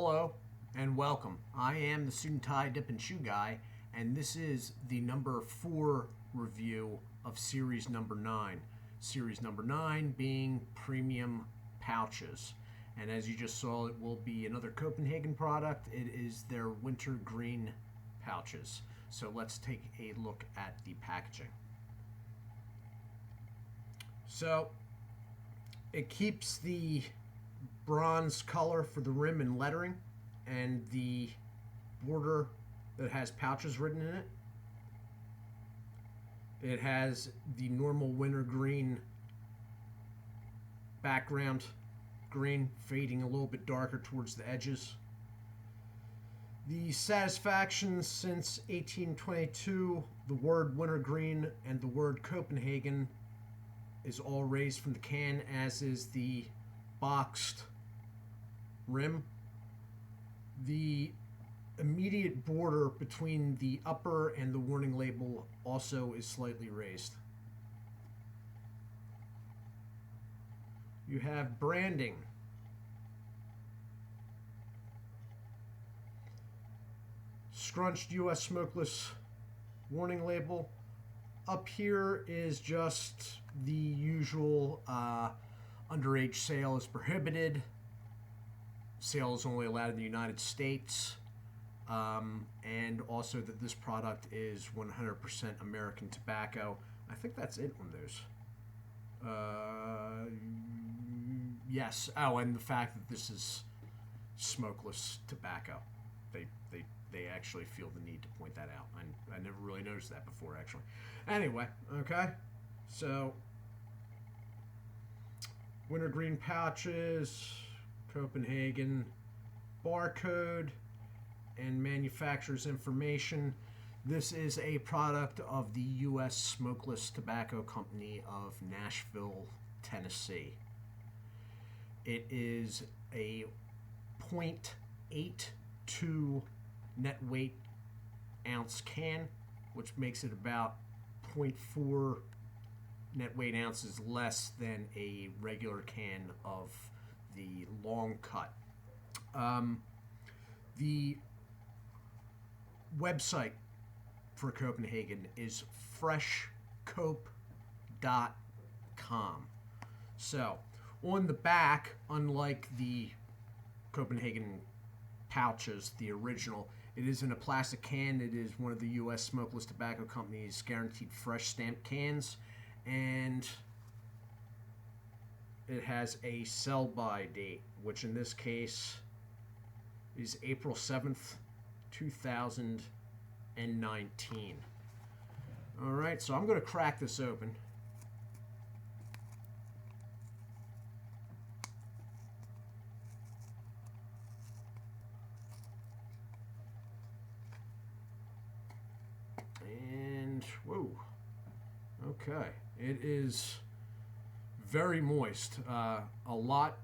Hello and welcome. I am the Suit&Tie Dip&ChewGuy, and this is the number 4 review of series number 9. Series number 9 being premium pouches. And as you just saw, it will be another Copenhagen product. It is their Wintergreen pouches. So let's take a look at the packaging. So it keeps the bronze color for the rim and lettering, and the border that has pouches written in it. It has the normal wintergreen background green, fading a little bit darker towards the edges. The satisfaction since 1822, the word wintergreen and the word Copenhagen is all raised from the can, as is the boxed rim. The immediate border between the upper and the warning label also is slightly raised. You have branding. Scrunched U.S. Smokeless warning label. Up here is just the usual underage sale is prohibited. Sale is only allowed in the United States. And also that this product is 100% American tobacco. I think that's it on those. Yes. Oh, and the fact that this is smokeless tobacco. They actually feel the need to point that out. I never really noticed that before, actually. Anyway, okay. So, wintergreen pouches, Copenhagen barcode, and manufacturer's information. This is a product of the U.S. Smokeless Tobacco Company of Nashville, Tennessee. It is a 0.82 net weight ounce can, which makes it about 0.4 net weight ounces less than a regular can of the long cut. The website for Copenhagen is freshcope.com. So on the back, unlike the Copenhagen pouches, the original, it is in a plastic can. It is one of the U.S. Smokeless Tobacco Company's guaranteed fresh stamped cans, and it has a sell-by date, which in this case is April 7th, 2019. All right, so I'm going to crack this open. And, whoa, okay, it is very moist. A lot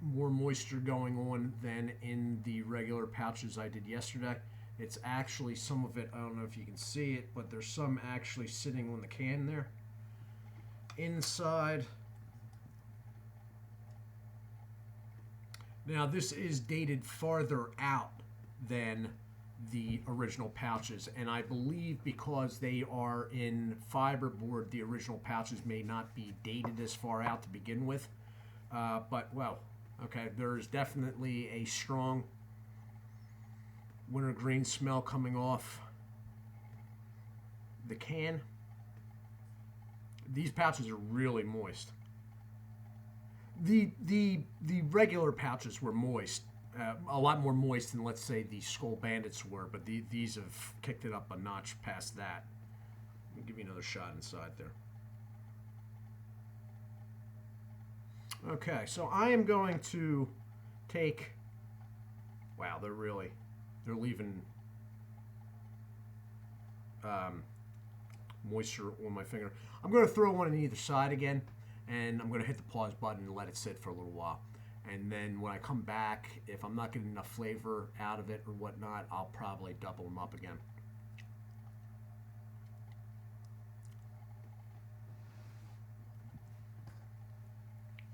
more moisture going on than in the regular pouches I did yesterday. It's actually, some of it, I don't know if you can see it, but there's some actually sitting on the can there. Inside, now this is dated farther out than the original pouches, and I believe because they are in fiberboard, the original pouches may not be dated as far out to begin with. But, well, okay, there's definitely a strong wintergreen smell coming off the can. These pouches are really moist. The regular pouches were moist, a lot more moist than, let's say, the Skull Bandits were, but these have kicked it up a notch past that. I'll give you another shot inside there. Okay, so I am going to take, wow, they're leaving moisture on my finger. I'm going to throw one on either side again, and I'm going to hit the pause button and let it sit for a little while. And then when I come back, if I'm not getting enough flavor out of it or whatnot, I'll probably double them up again.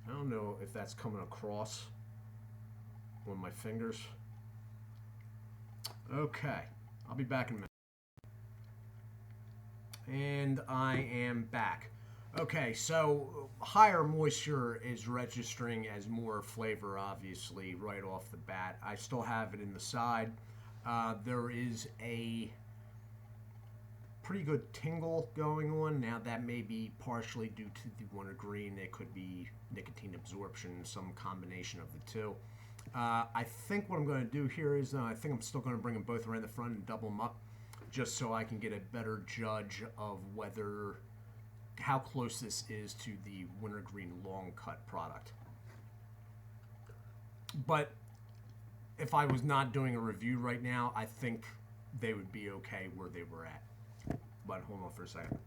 I don't know if that's coming across on my fingers. Okay, I'll be back in a minute. And I am back. Okay, so higher moisture is registering as more flavor, obviously, right off the bat. I still have it in the side. There is a pretty good tingle going on. Now, that may be partially due to the wintergreen. It could be nicotine absorption, some combination of the two. I think what I'm going to do here is I think I'm still going to bring them both around the front and double them up, just so I can get a better judge of how close this is to the wintergreen long cut product. But if I was not doing a review right now, I think they would be okay where they were at. But hold on for a second.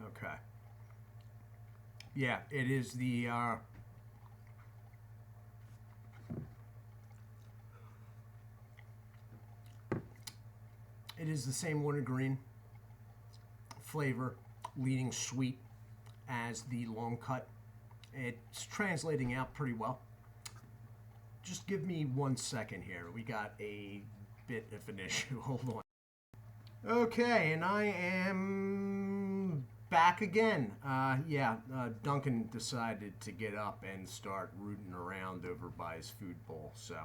Okay. Yeah, it is the it is the same wintergreen flavor, leaning sweet as the long cut. It's translating out pretty well. Just give me 1 second here. We got a bit of an issue. Hold on. Okay, and I am back again. Duncan decided to get up and start rooting around over by his food bowl. So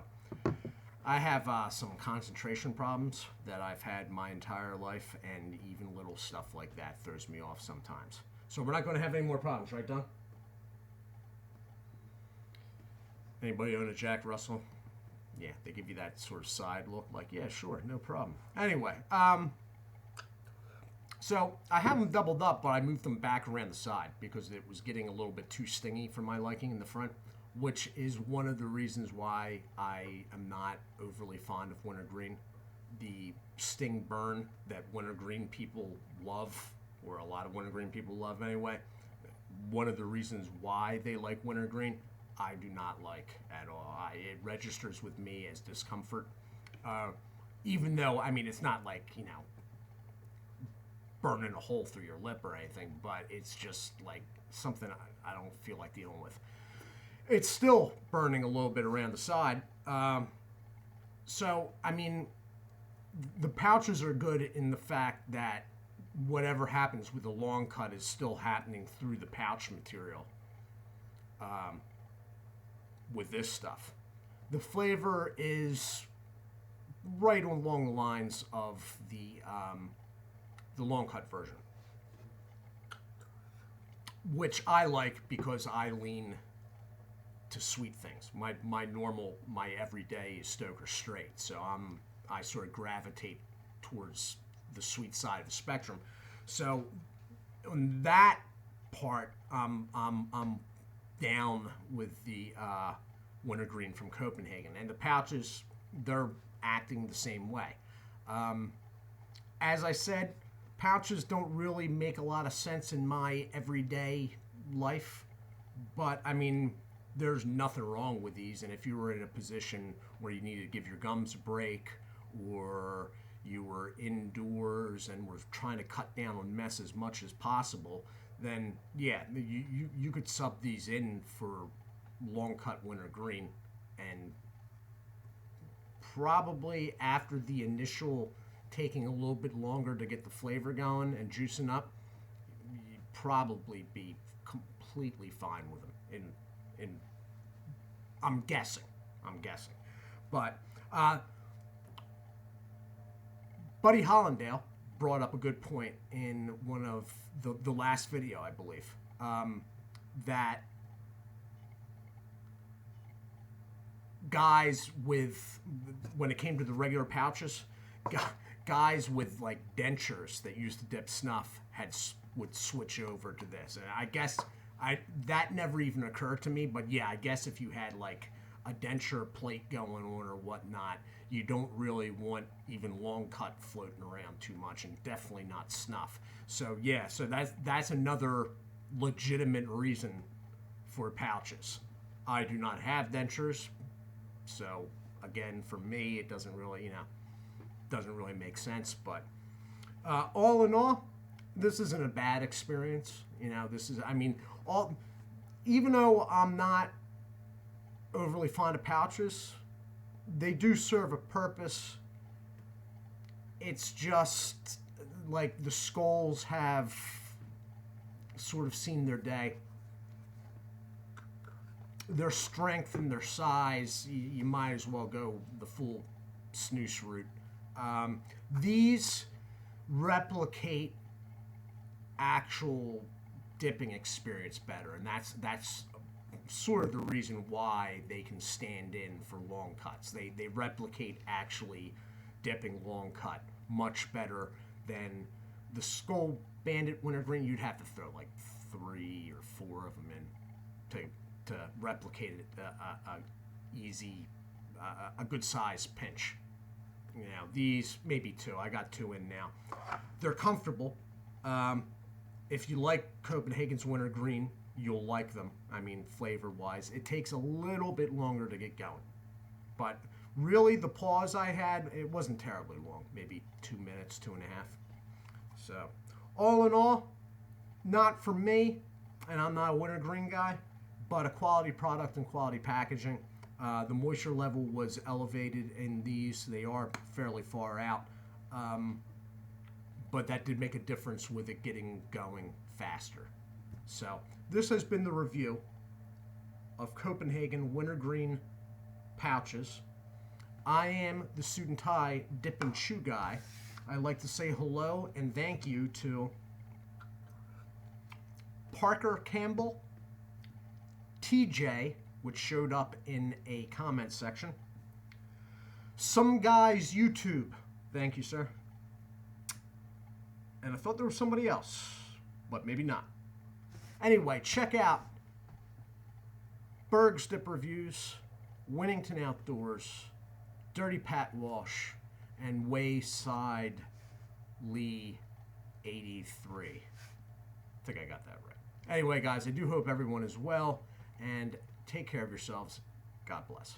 I have some concentration problems that I've had my entire life, and even little stuff like that throws me off sometimes. So we're not going to have any more problems, right, Dunk? Anybody own a Jack Russell? Yeah, they give you that sort of side look, like, yeah, sure, no problem. Anyway, so I have them doubled up, but I moved them back around the side because it was getting a little bit too stingy for my liking in the front, which is one of the reasons why I am not overly fond of wintergreen. The sting burn that wintergreen people love, or a lot of wintergreen people love anyway, one of the reasons why they like wintergreen, I do not like at all. It registers with me as discomfort. Even though, I mean, it's not like, burning a hole through your lip or anything, but it's just like something I don't feel like dealing with. It's still burning a little bit around the side. So, I mean, the pouches are good in the fact that whatever happens with the long cut is still happening through the pouch material. With this stuff, the flavor is right along the lines of the long cut version, which I like because I lean to sweet things. My everyday is Stoker Straight, so I sort of gravitate towards the sweet side of the spectrum. So on that part, I'm down with the wintergreen from Copenhagen, and the pouches, they're acting the same way. As I said, pouches don't really make a lot of sense in my everyday life, but I mean, there's nothing wrong with these, and if you were in a position where you needed to give your gums a break, or you were indoors and were trying to cut down on mess as much as possible, then yeah, you could sub these in for long cut wintergreen, and probably after the initial taking a little bit longer to get the flavor going and juicing up, you'd probably be completely fine with them. I'm guessing, but Buddy Hollandale brought up a good point in one of the last video, I believe, that guys with, when it came to the regular pouches, guys with like dentures that used to dip snuff would switch over to this. And I guess that never even occurred to me, but yeah, I guess if you had like a denture plate going on or whatnot, you don't really want even long cut floating around too much, and definitely not snuff. So yeah, so that's another legitimate reason for pouches. I do not have dentures, so again, for me, it doesn't really make sense. But all in all, this isn't a bad experience. You know, this is, I mean, all, even though I'm not overly fond of pouches, they do serve a purpose. It's just like the skulls have sort of seen their day. Their strength and their size, you might as well go the full snooze route. These replicate actual dipping experience better, and that's sort of the reason why they can stand in for long cuts. They replicate actually dipping long cut much better than the Skull Bandit Wintergreen. You'd have to throw like 3 or 4 of them in to replicate it easy, a good size pinch. You know, these maybe 2. I got 2 in now. They're comfortable. If you like Copenhagen's Wintergreen, you'll like them. I mean, flavor-wise, it takes a little bit longer to get going. But really, the pause I had, it wasn't terribly long. Maybe 2 minutes, 2.5. So, all in all, not for me, and I'm not a wintergreen guy, but a quality product and quality packaging. The moisture level was elevated in these. They are fairly far out. But that did make a difference with it getting going faster. So, this has been the review of Copenhagen Wintergreen pouches. I am the Suit&Tie Dip&Chew Guy. I'd like to say hello and thank you to Parker Campbell, TJ, which showed up in a comment section. Some Guys YouTube. Thank you, sir. And I thought there was somebody else, but maybe not. Anyway, check out Berg's Dip Reviews, Winnington Outdoors, Dirty Pat Walsh, and Wayside Lee 83. I think I got that right. Anyway, guys, I do hope everyone is well, and take care of yourselves. God bless.